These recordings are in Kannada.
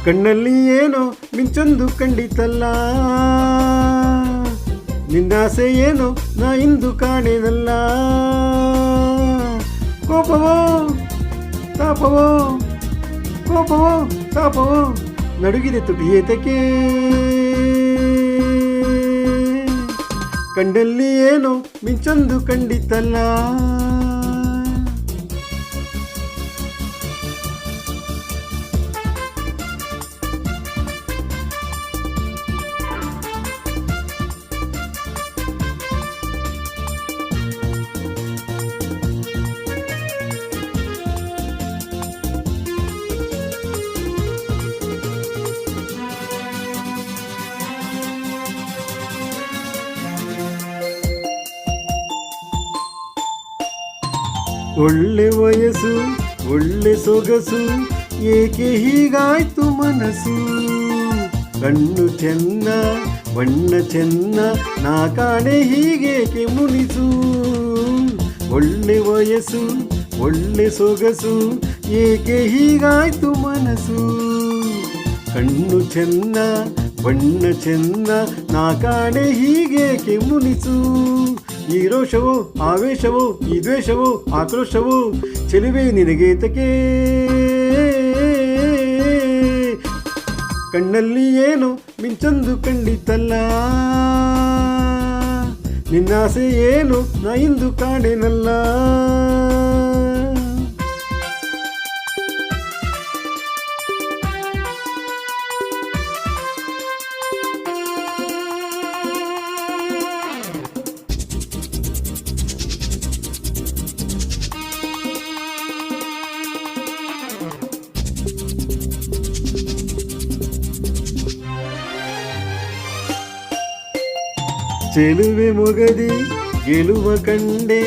ಕಣ್ಣಲ್ಲಿ ಏನೋ ಮಿಂಚೊಂದು ಕಂಡಿತಲ್ಲ, ನಿನ್ನಾಸೆ ಏನೋ ನಾ ಇಂದು ಕಾಣೆನಲ್ಲ. ಕೋಪವೋ ತಾಪವೋ, ಕೋಪವೋ ತಾಪವೋ, ನಡುಗಿದೆ ತುಟಿಯೇತಕ್ಕೆ. ಕಂಡಲ್ಲಿ ಏನೋ ಮಿಂಚೊಂದು ಕಂಡಿತಲ್ಲ. ಒಳ್ಳೆ ವಯಸ್ಸು ಒಳ್ಳೆ ಸೊಗಸು, ಏಕೆ ಹೀಗಾಯ್ತು ಮನಸ್ಸು. ಕಣ್ಣು ಚೆನ್ನ ಬಣ್ಣ ಚೆನ್ನ, ನಾ ಕಾಣೆ ಹೀಗೇಕೆ ಮುನಿಸು. ಒಳ್ಳೆ ವಯಸ್ಸು ಒಳ್ಳೆ ಸೊಗಸು, ಏಕೆ ಹೀಗಾಯ್ತು ಮನಸ್ಸು. ಕಣ್ಣು ಚೆನ್ನ ಬಣ್ಣ ಚೆನ್ನ, ನಾ ಕಾಣೆ ಹೀಗೇಕೆ ಮುನಿಸು. ಈ ರೋಷವೋ ಆವೇಶವೋ, ಈ ದ್ವೇಷವೋ ಆಕ್ರೋಶವೋ, ಚೆಲುವೆ ನಿನಗೇತಕ್ಕೆ. ಕಣ್ಣಲ್ಲಿ ಏನೋ ಮಿಂಚೊಂದು ಕಂಡಿತಲ್ಲ, ನಿನ್ನಾಸೆ ಏನು ನಾ ಇಂದು ಕಾಣೆನಲ್ಲ. ಚೆಲುವೆ ಮೊಗದಿ ಗೆಲುವ ಕಂಡೆ,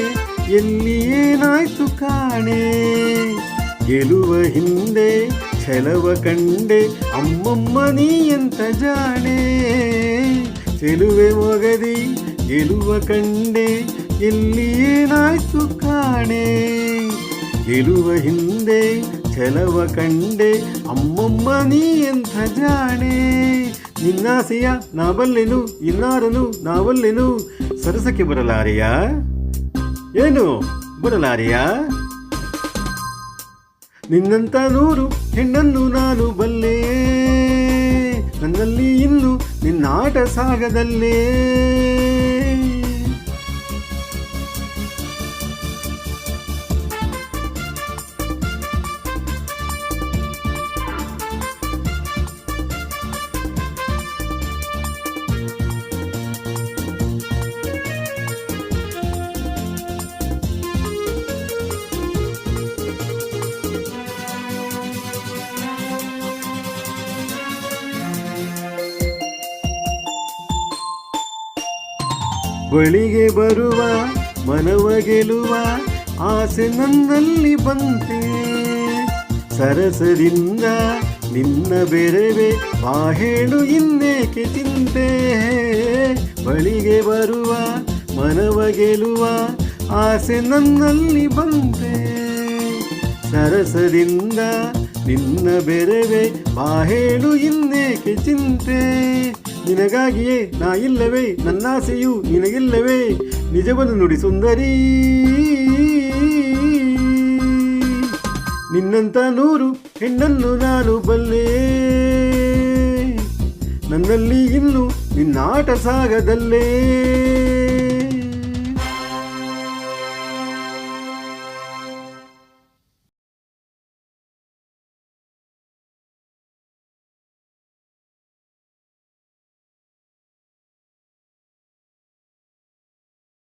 ಎಲ್ಲಿ ಏನಾಯ್ತು ಕಾಣೆ. ಗೆಲುವ ಹಿಂದೆ ಛಲವ ಕಂಡೆ, ಅಮ್ಮಮ್ಮ ನೀ ಎಂತ ಜಾಣೆ. ಚೆಲುವೆ ಮೊಗದಿ ಗೆಲುವ ಕಂಡೆ, ಎಲ್ಲಿ ಏನಾಯ್ತು ಕಾಣೆ. ಗೆಲುವ ಹಿಂದೆ ಛಲವ ಕಂಡೆ, ಅಮ್ಮಮ್ಮ ನೀ ಎಂಥ ಜಾಣೆ. ನಿನ್ನಾಸೆಯ ನಾ ಬಲ್ಲೆನು, ಇನ್ನಾರನು ನಾವಲ್ಲೆನು, ಸರಸಕ್ಕೆ ಬರಲಾರೆಯ ಏನು ಬರಲಾರೆಯ. ನಿನ್ನಂತ ನೂರು ಹೆಣ್ಣನ್ನು ನಾನು ಬಲ್ಲೆ, ನನ್ನಲ್ಲಿ ಇನ್ನು ನಿನ್ನಾಟ ಸಾಗದಲ್ಲೇ. ಬಳಿಗೆ ಬರುವ ಮನವ ಗೆಲುವ ಆಸೆ ನನ್ನಲ್ಲಿ ಬಂತೆ. ಸರಸದಿಂದ ನಿನ್ನ ಬೆರವೆ, ಬಾ ಹೇಳು ಇನ್ನೇಕೆ ಚಿಂತೆ. ಬಳಿಗೆ ಬರುವ ಮನವ ಗೆಲುವ ಆಸೆ ನನ್ನಲ್ಲಿ ಬಂತೆ. ಸರಸದಿಂದ ನಿನ್ನ ಬೆರವೆ, ಬಾ ಹೇಳು ಇನ್ನೇಕೆ ಚಿಂತೆ. ನಿನಗಾಗಿಯೇ ನಾ ಇಲ್ಲವೇ, ನನ್ನಾಸೆಯು ನಿನಗಿಲ್ಲವೇ, ನಿಜವನ್ನು ನುಡಿ ಸುಂದರಿ. ನಿನ್ನಂತ ನೂರು ಹೆಣ್ಣನ್ನು ನಾನು ಬಲ್ಲೆ, ನನ್ನಲ್ಲಿ ಇನ್ನು ನಿನ್ನಾಟ ಸಾಗದಲ್ಲೇ.